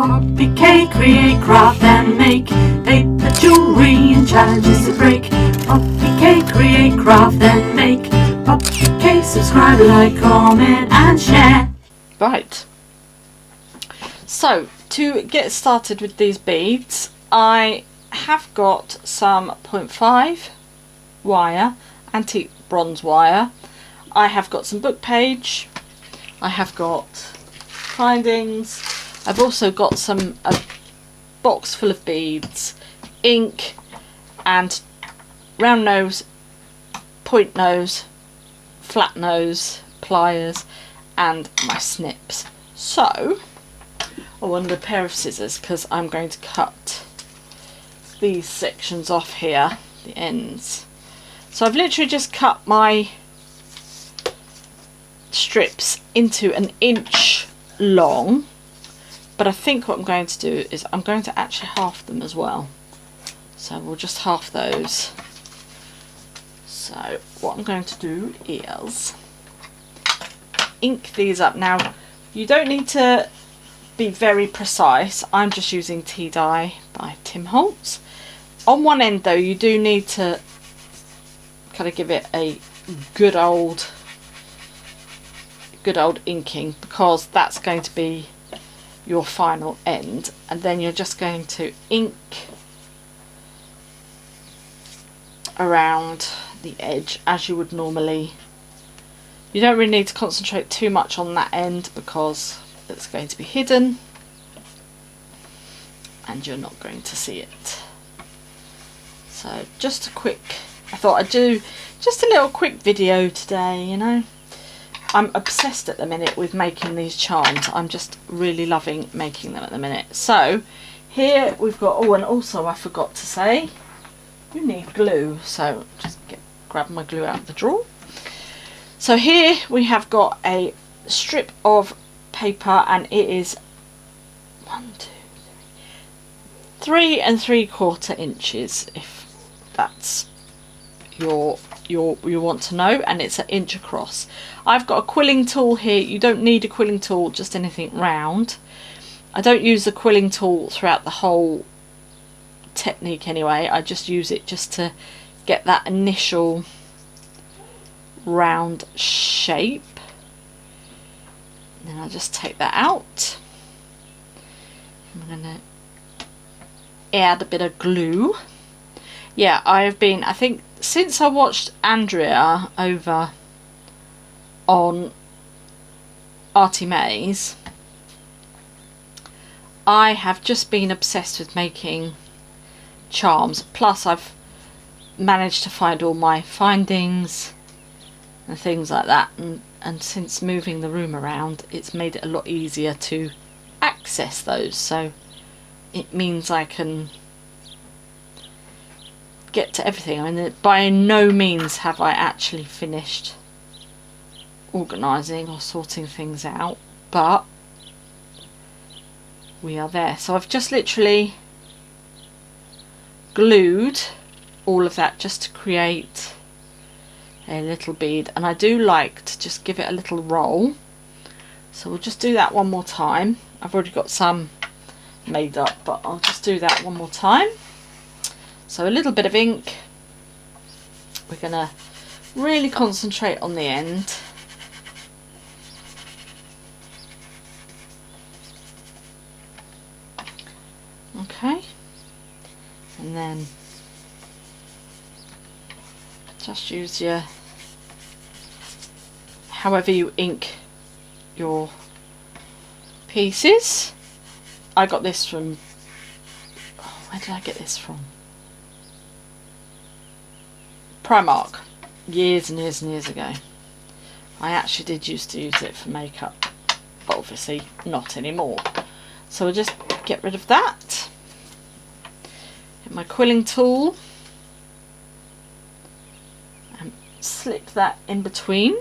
PoppyK, create, craft and make paper jewelry and challenges to break. PoppyK, create, craft and make. PoppyK, subscribe, like, comment and share. Right, so to get started with these beads, I have got some 0.5 wire, antique bronze wire. I have got some Bookpage. I have got findings. I've also got a box full of beads, ink, and round nose, point nose, flat nose, pliers, and my snips. So I wanted a pair of scissors because I'm going to cut these sections off here, the ends. So I've literally just cut my strips into 1 inch long, but I think what I'm going to do is I'm going to actually half them as well. So we'll just half those. So what I'm going to do is ink these up. Now you don't need to be very precise. I'm just using tea dye by Tim Holtz. On one end though, you do need to kind of give it a good old inking, because that's going to be your final end, and then you're just going to ink around the edge as you would normally. You don't really need to concentrate too much on that end because it's going to be hidden and you're not going to see it. So just a quick, I thought I'd do just a little quick video today, you know. I'm obsessed at the minute with making these charms. I'm just really loving making them at the minute. So here we've got, oh, and also I forgot to say, you need glue. So just grab my glue out of the drawer. So here we have got a strip of paper, and it is 3 3/4 inches, if that's you want to know, and it's 1 inch across. I've got a quilling tool here. You don't need a quilling tool, just anything round. I don't use the quilling tool throughout the whole technique anyway. I just use it just to get that initial round shape. And then I'll just take that out. I'm gonna add a bit of glue. Yeah, I think since I watched Andrea over on Artie Mays, I have just been obsessed with making charms. Plus I've managed to find all my findings and things like that, and since moving the room around, it's made it a lot easier to access those. So it means I can get to everything. I mean, by no means have I actually finished organising or sorting things out, but we are there. So I've just literally glued all of that just to create a little bead, and I do like to just give it a little roll. So we'll just do that one more time. I've already got some made up, but I'll just do that one more time. So a little bit of ink. We're gonna really concentrate on the end. Okay, and then just use your, however you ink your pieces. I got this from, oh, where did I get this from? Primark, years and years and years ago. I actually did used to use it for makeup, but obviously not anymore. So we'll just get rid of that. Get my quilling tool and slip that in between.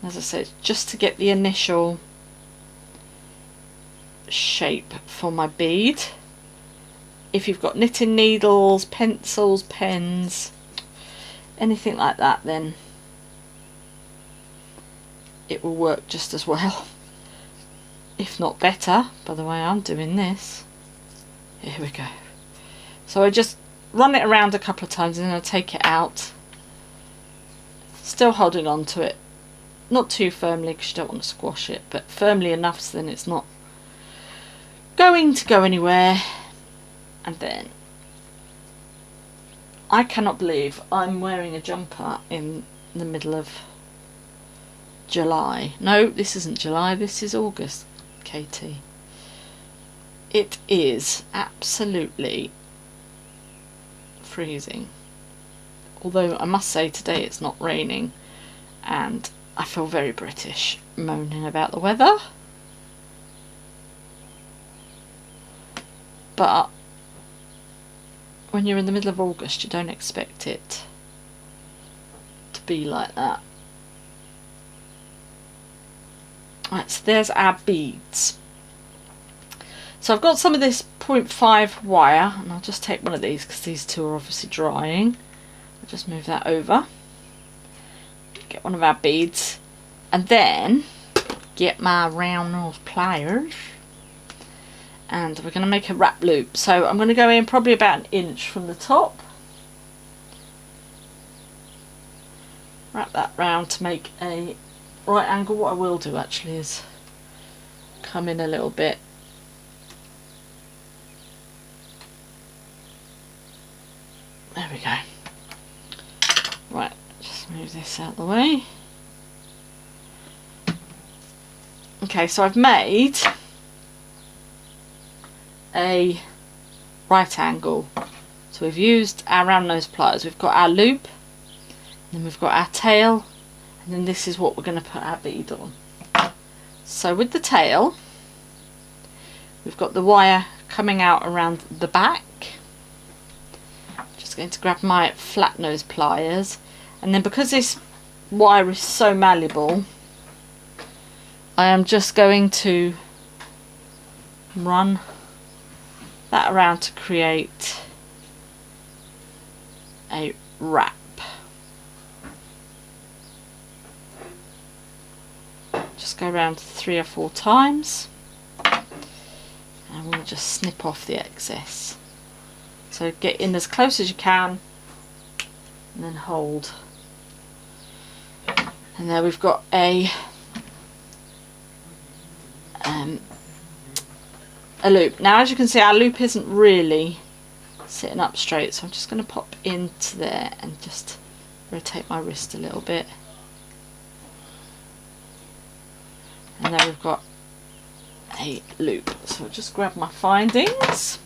As I said, just to get the initial shape for my bead. If you've got knitting needles, pencils, pens, anything like that, then it will work just as well. if not better, by the way I'm doing this. Here we go. So I just run it around a couple of times and then I take it out, still holding on to it, not too firmly because you don't want to squash it, but firmly enough so then it's not going to go anywhere. And then I cannot believe I'm wearing a jumper in the middle of July. No, this isn't July, this is August, Katie. It is absolutely freezing. Although I must say today it's not raining and I feel very British moaning about the weather. But when you're in the middle of August you don't expect it to be like that. Right, so there's our beads. So I've got some of this 0.5 wire and I'll just take one of these because these two are obviously drying. I'll just move that over, get one of our beads, and then get my round nose pliers and we're going to make a wrap loop. So I'm going to go in probably about an inch from the top, wrap that round to make a right angle. What I will do actually is come in a little bit. There we go. Right, just move this out of the way. Okay, so I've made a right angle. So we've used our round nose pliers, we've got our loop, and then we've got our tail, and then this is what we're going to put our bead on. So with the tail, we've got the wire coming out around the back. Just going to grab my flat nose pliers, and then because this wire is so malleable, I am just going to run that around to create a wrap. Just go around 3 or 4 times and we'll just snip off the excess. So get in as close as you can and then hold. And there we've got a loop. Now as you can see, our loop isn't really sitting up straight, so I'm just going to pop into there and just rotate my wrist a little bit. And there we've got a loop. So I'll just grab my findings.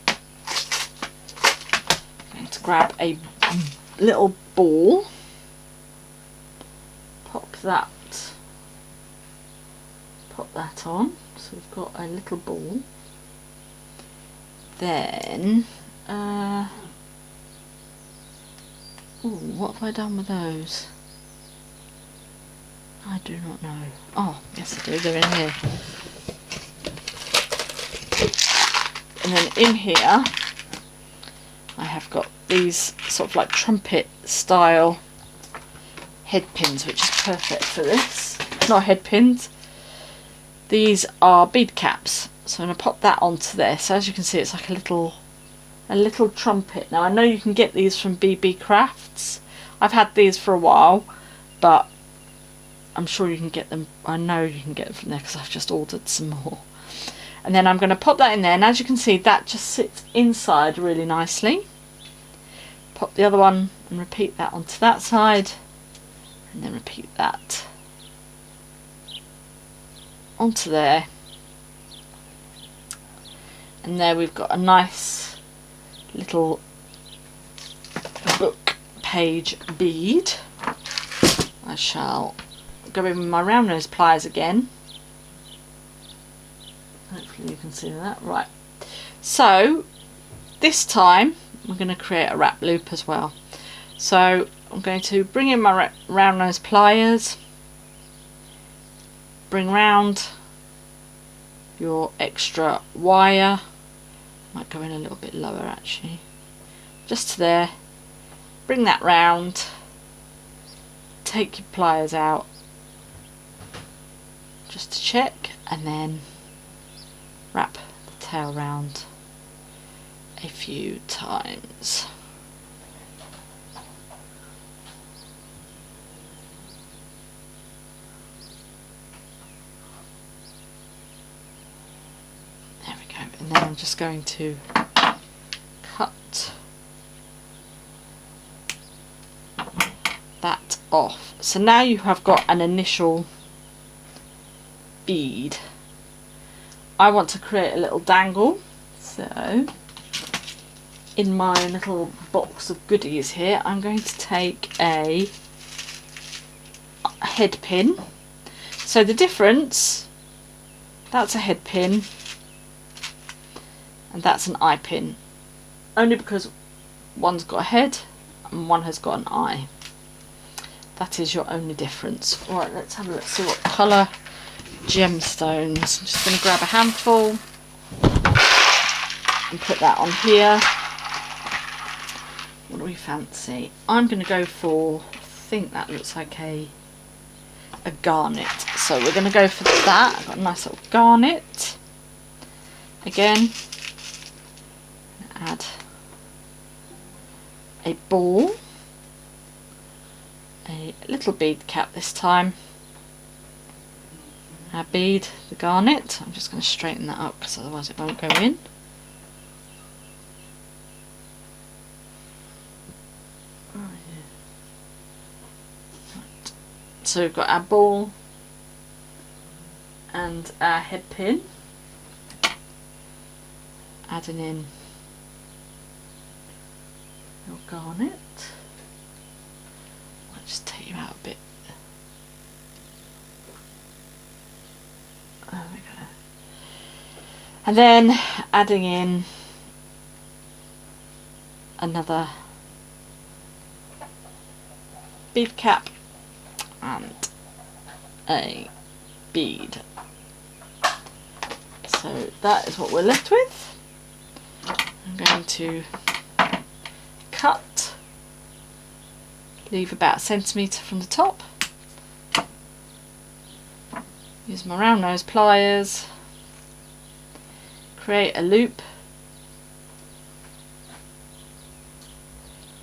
I'm going to grab a little ball, pop that on. So we've got a little ball. Then what have I done with those? I do not know. Oh, yes I do, they're in here. And then in here I have got these sort of like trumpet style head pins, which is perfect for this. Not head pins, these are bead caps. So I'm going to pop that onto there. So as you can see, it's like a little trumpet. Now I know you can get these from BB Crafts. I've had these for a while, but I'm sure you can get them. I know you can get them from there because I've just ordered some more. And then I'm going to pop that in there, and as you can see, that just sits inside really nicely. Pop the other one and repeat that onto that side, and then repeat that onto there. And there we've got a nice little book page bead. I shall go in with my round nose pliers again. Hopefully you can see that. Right, so this time we're going to create a wrap loop as well. So I'm going to bring in my round nose pliers, bring round your extra wire, might go in a little bit lower actually, just to there, bring that round, take your pliers out, just to check, and then wrap the tail round a few times. There we go, and then I'm just going to cut that off. So now you have got an initial bead. I want to create a little dangle, so in my little box of goodies here I'm going to take a head pin. So the difference, that's a head pin and that's an eye pin, only because one's got a head and one has got an eye. That is your only difference. Alright, let's have a look, see what colour gemstones. I'm just going to grab a handful and put that on here. What do we fancy? I'm going to go for, I think that looks like a garnet. So we're going to go for that. I've got a nice little garnet. Again, add a ball. A little bead cap this time. Our bead, the garnet. I'm just going to straighten that up because otherwise it won't go in. Right. So we've got our ball and our head pin. Adding in your garnet. Just take you out a bit. There we go. And then adding in another bead cap and a bead. So that is what we're left with. I'm going to cut. Leave about a centimetre from the top. Use my round nose pliers. Create a loop.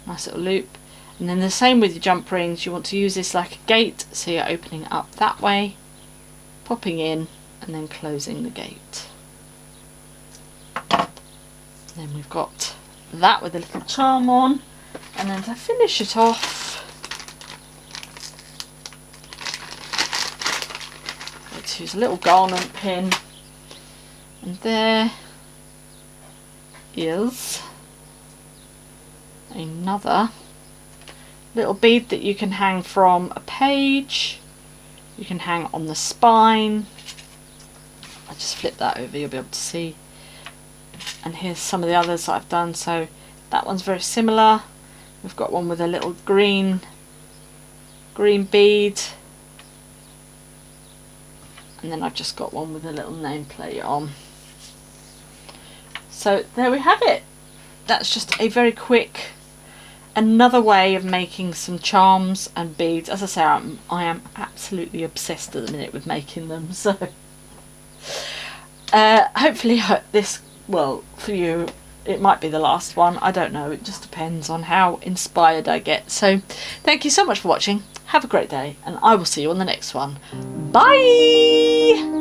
Nice little loop. And then the same with your jump rings. You want to use this like a gate, so you're opening up that way, popping in, and then closing the gate. Then we've got that with a little charm on. And then to finish it off, let's use a little garnet pin, and there is another little bead that you can hang from a page. You can hang on the spine. I just flip that over, you'll be able to see. And here's some of the others that I've done. So that one's very similar. We've got one with a little green bead, and then I've just got one with a little nameplate on. So there we have it. That's just a very quick, another way of making some charms and beads. As I say, I am absolutely obsessed at the minute with making them. So hopefully this, well, for you it might be the last one, I don't know, it just depends on how inspired I get. So thank you so much for watching, have a great day, and I will see you on the next one. Bye!